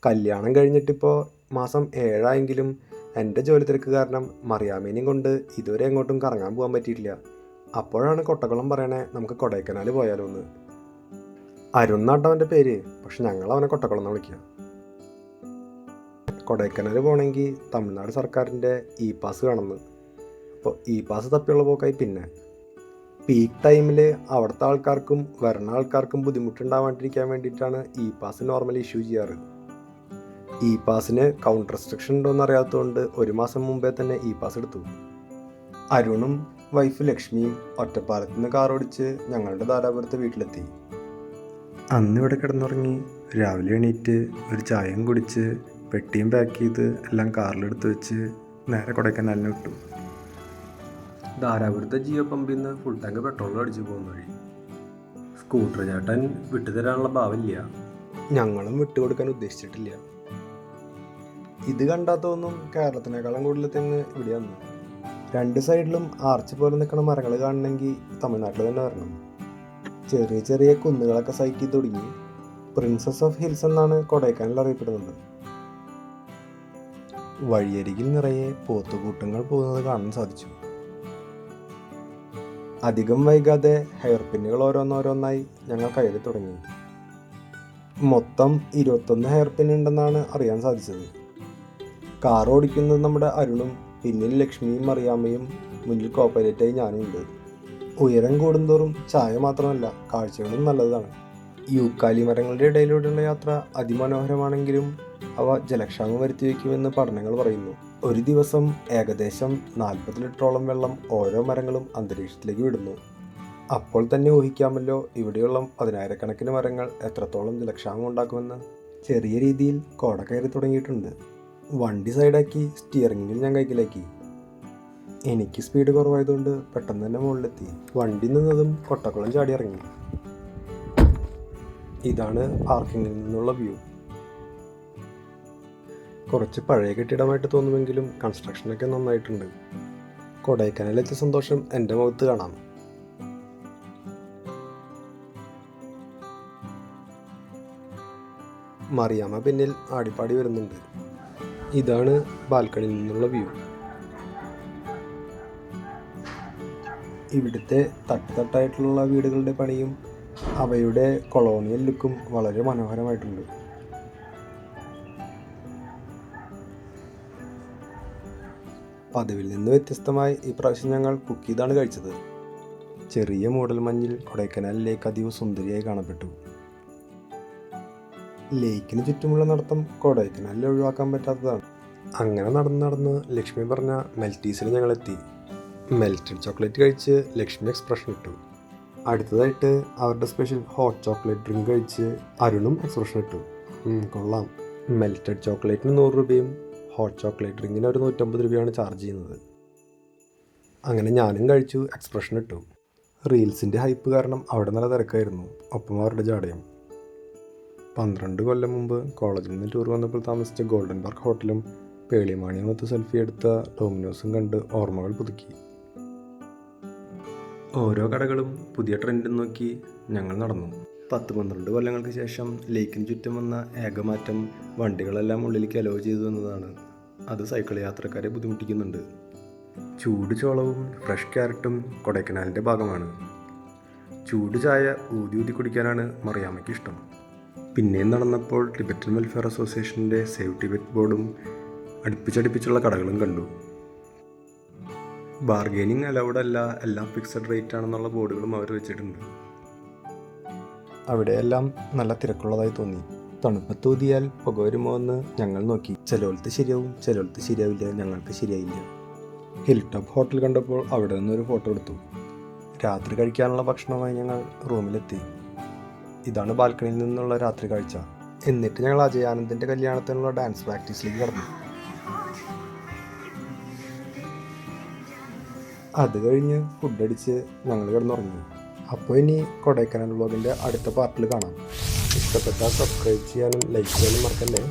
കല്യാണം കഴിഞ്ഞിട്ടിപ്പോൾ മാസം 7 എൻ്റെ ജോലി തിരക്ക് കാരണം മറിയാമ്മേനെയും കൊണ്ട് ഇതുവരെ എങ്ങോട്ടും കറങ്ങാൻ പോകാൻ പറ്റിയിട്ടില്ല. അപ്പോഴാണ് കൊട്ടക്കുളം പറയണേ നമുക്ക് കൊടൈക്കനാൽ പോയാലോ എന്ന്. അരുൺ നാട്ടവൻ്റെ പേര്, പക്ഷെ ഞങ്ങൾ അവനെ കൊട്ടക്കുളം എന്ന് വിളിക്കുക. കൊടൈക്കനാൽ പോകണമെങ്കിൽ തമിഴ്നാട് സർക്കാരിൻ്റെ ഇ പാസ് വേണമെന്ന്. അപ്പോൾ ഇ പാസ് തപ്പിയുള്ള പോക്കായി. പിന്നെ പീക്ക് ടൈമിൽ അവിടുത്തെ ആൾക്കാർക്കും വരുന്ന ആൾക്കാർക്കും ബുദ്ധിമുട്ടുണ്ടാവാണ്ടിരിക്കാൻ വേണ്ടിയിട്ടാണ് ഇ പാസ് നോർമലി ഇഷ്യൂ ചെയ്യാറ്. ഇ പാസിന് കൗണ്ടർ റെസ്ട്രിക്ഷൻ ഉണ്ടോയെന്ന് അറിയാത്തതുകൊണ്ട് 1 മാസം മുമ്പേ തന്നെ ഇ പാസ് എടുത്തു. അരുണും വൈഫ് ലക്ഷ്മിയും ഒറ്റപ്പാലത്ത് നിന്ന് കാർ ഓടിച്ച് ഞങ്ങളുടെ ധാരാപുരത്തെ വീട്ടിലെത്തി. അന്നിവിടെ കിടന്നുറങ്ങി രാവിലെ എണീറ്റ് ഒരു ചായയും കുടിച്ച് പെട്ടിയും പാക്ക് ചെയ്ത് എല്ലാം കാറിലെടുത്ത് വെച്ച് നേരെ കൊടൈക്കനാലിന് വിട്ടു. ധാരാപുരത്തെ ജിയോ പമ്പിൽ നിന്ന് ഫുൾ ടാങ്ക് പെട്രോൾ അടിച്ചു പോകുന്ന വഴി. സ്കൂട്ടർ ചേട്ടൻ വിട്ടുതരാനുള്ള ഭാവമില്ല, ഞങ്ങളും വിട്ടുകൊടുക്കാൻ ഉദ്ദേശിച്ചിട്ടില്ല. ഇത് കണ്ടാത്തൊന്നും കേരളത്തിനേക്കാളും കൂടുതൽ തെങ്ങ് ഇവിടെ വന്നു. 2 സൈഡിലും ആർച്ച് പോലെ നിൽക്കുന്ന മരങ്ങൾ കാണണമെങ്കിൽ തമിഴ്നാട്ടിൽ തന്നെ വരണം. ചെറിയ ചെറിയ കുന്നുകളൊക്കെ സൈറ്റ് ചെയ്ത് തുടങ്ങി. പ്രിൻസസ് ഓഫ് ഹിൽസ് എന്നാണ് കൊടൈക്കനാൽ അറിയപ്പെടുന്നത്. വഴിയരികിൽ നിറയെ പോത്തുകൂട്ടങ്ങൾ പോകുന്നത് കാണാൻ സാധിച്ചു. അധികം വൈകാതെ ഹെയർ പിന്നുകൾ ഓരോന്നോരോന്നായി ഞങ്ങൾ കയറി തുടങ്ങി. മൊത്തം 21 ഹെയർ പിൻ ഉണ്ടെന്നാണ് അറിയാൻ സാധിച്ചത്. കാർ ഓടിക്കുന്നത് നമ്മുടെ അരുണും പിന്നിൽ ലക്ഷ്മിയും മറിയാമ്മയും മുന്നിൽ കോപ്പൈലറ്റായി ഞാനുണ്ട്. ഉയരം കൂടുന്തോറും ചായ മാത്രമല്ല കാഴ്ചകളും നല്ലതാണ്. യൂക്കാലി മരങ്ങളുടെ ഇടയിലൂടെയുള്ള യാത്ര അതിമനോഹരമാണെങ്കിലും അവ ജലക്ഷാമം വരുത്തി വയ്ക്കുമെന്ന് പഠനങ്ങൾ പറയുന്നു. ഒരു ദിവസം ഏകദേശം 40 ലിറ്ററോളം വെള്ളം ഓരോ മരങ്ങളും അന്തരീക്ഷത്തിലേക്ക് വിടുന്നു. അപ്പോൾ തന്നെ ഊഹിക്കാമല്ലോ ഇവിടെയുള്ള 10,000-കണക്കിന് മരങ്ങൾ എത്രത്തോളം ജലക്ഷാമം ഉണ്ടാക്കുമെന്ന്. ചെറിയ രീതിയിൽ കോട കയറി തുടങ്ങിയിട്ടുണ്ട്. വണ്ടി സൈഡാക്കി സ്റ്റിയറിംഗ് വീൽ ഞാൻ കൈക്കലാക്കി. എനിക്ക് സ്പീഡ് കുറവായതുകൊണ്ട് പെട്ടെന്ന് തന്നെ മുകളിലെത്തി. വണ്ടി നിന്നതും കൊട്ടക്കുളം ചാടി ഇറങ്ങി. ഇതാണ് പാർക്കിങ്ങിൽ നിന്നുള്ള വ്യൂ. കുറച്ച് പഴയ കെട്ടിടമായിട്ട് തോന്നുമെങ്കിലും കൺസ്ട്രക്ഷനൊക്കെ നന്നായിട്ടുണ്ട്. കൊടൈക്കനാലിലെത്തിയ സന്തോഷം എൻ്റെ മുഖത്ത് കാണാം. മറിയാമ്മ പിന്നിൽ ആടിപ്പാടി വരുന്നുണ്ട്. ഇതാണ് ബാൽക്കണിയിൽ നിന്നുള്ള വ്യൂ. ഇവിടുത്തെ തട്ടായിട്ടുള്ള വീടുകളുടെ പണിയും അവയുടെ കൊളോണിയൽ ലുക്കും വളരെ മനോഹരമായിട്ടുണ്ട്. പതിവിൽ നിന്ന് വ്യത്യസ്തമായി ഈ പ്രാവശ്യം ഞങ്ങൾ കുക്ക് ചെയ്താണ് കഴിച്ചത്. ചെറിയ മൂടൽ മഞ്ഞിൽ കൊടൈക്കനാലിലേക്ക് അതീവ സുന്ദരിയായി കാണപ്പെട്ടു. ലേക്കിന് ചുറ്റുമുള്ള നടത്തം കൊടൈക്കനാലിൽ ഒഴിവാക്കാൻ പറ്റാത്തതാണ്. അങ്ങനെ നടന്ന് ലക്ഷ്മി പറഞ്ഞ മെൽറ്റീസിൽ ഞങ്ങളെത്തി. മെൽറ്റഡ് ചോക്ലേറ്റ് കഴിച്ച് ലക്ഷ്മി എക്സ്പ്രഷൻ ഇട്ടു. അടുത്തതായിട്ട് അവരുടെ സ്പെഷ്യൽ ഹോട്ട് ചോക്ലേറ്റ് ഡ്രിങ്ക് കഴിച്ച് അരുണും എക്സ്പ്രഷൻ ഇട്ടു. കൊള്ളാം. മെൽറ്റഡ് ചോക്ലേറ്റിന് 100 രൂപയും ഹോട്ട് ചോക്ലേറ്റ് ഡ്രിങ്കിന് ഒരു 150 രൂപയാണ് ചാർജ് ചെയ്യുന്നത്. അങ്ങനെ ഞാനും കഴിച്ചു, എക്സ്പ്രഷൻ ഇട്ടു. റീൽസിൻ്റെ ഹൈപ്പ് കാരണം അവിടെ നല്ല തിരക്കായിരുന്നു, ഒപ്പം അവരുടെ ജാടയും. 12 കൊല്ലം മുമ്പ് കോളേജിൽ നിന്ന് ടൂർ വന്നപ്പോൾ താമസിച്ച ഗോൾഡൻ പാർക്ക് ഹോട്ടലും പേളിമാണിയുമൊത്ത് സെൽഫി എടുത്ത ഡോമിനോസും കണ്ട് ഓർമ്മകൾ പുതുക്കി. ഓരോ കടകളും പുതിയ ട്രെൻഡ് നോക്കി ഞങ്ങൾ നടന്നു. 10-12 കൊല്ലങ്ങൾക്ക് ശേഷം ലേക്കിന് ചുറ്റും വന്ന ഏകമാറ്റം വണ്ടികളെല്ലാം ഉള്ളിലേക്ക് അലോ ചെയ്തു എന്നതാണ്. അത് സൈക്കിൾ യാത്രക്കാരെ ബുദ്ധിമുട്ടിക്കുന്നുണ്ട്. ചൂട് ചോളവും ഫ്രഷ് ക്യാരറ്റും കൊടൈക്കനാലിൻ്റെ ഭാഗമാണ്. ചൂട് ചായ ഊതി കുടിക്കാനാണ് മറിയാമ്മയ്ക്ക് ഇഷ്ടം. പിന്നെയും നടന്നപ്പോൾ ടിബറ്റൻ വെൽഫെയർ അസോസിയേഷൻ്റെ സേവ് ടിബറ്റ് ബോർഡും അടുപ്പിച്ചടുപ്പിച്ചുള്ള കടകളും കണ്ടു. ബാർഗെയിനിങ് അലൗഡ് അല്ല, എല്ലാം ഫിക്സഡ് റേറ്റ് ആണെന്നുള്ള ബോർഡുകളും അവർ വെച്ചിട്ടുണ്ട്. അവിടെയെല്ലാം നല്ല തിരക്കുള്ളതായി തോന്നി. തണുപ്പത്ത് ഊതിയാൽ പുക വരുമോ എന്ന് ഞങ്ങൾ നോക്കി. ചിലവലത്ത് ശരിയാവും, ചിലവലത്ത് ശരിയാവില്ല. ഞങ്ങൾക്ക് ശരിയായില്ല. ഹിൽ ടോപ്പ് ഹോട്ടൽ കണ്ടപ്പോൾ അവിടെ നിന്നൊരു ഫോട്ടോ എടുത്തു. രാത്രി കഴിക്കാനുള്ള ഭക്ഷണമായി ഞങ്ങൾ റൂമിലെത്തി. ഇതാണ് ബാൽക്കണിയിൽ നിന്നുള്ള രാത്രി കാഴ്ച. എന്നിട്ട് ഞങ്ങൾ അജയ് ആനന്ദിൻ്റെ കല്യാണത്തിനുള്ള ഡാൻസ് പ്രാക്ടീസിലേക്ക് കടന്നു. അത് കഴിഞ്ഞ് ഫുഡ് അടിച്ച് ഞങ്ങൾ കിടന്നുറങ്ങി. അപ്പോൾ ഇനി കൊടൈക്കനാൽ വ്ളോഗിൻ്റെ അടുത്ത പാർട്ടിൽ കാണാം. ഇഷ്ടപ്പെട്ടാൽ സബ്സ്ക്രൈബ് ചെയ്യാനും ലൈക്ക് ചെയ്യാനും മറക്കല്ലേ.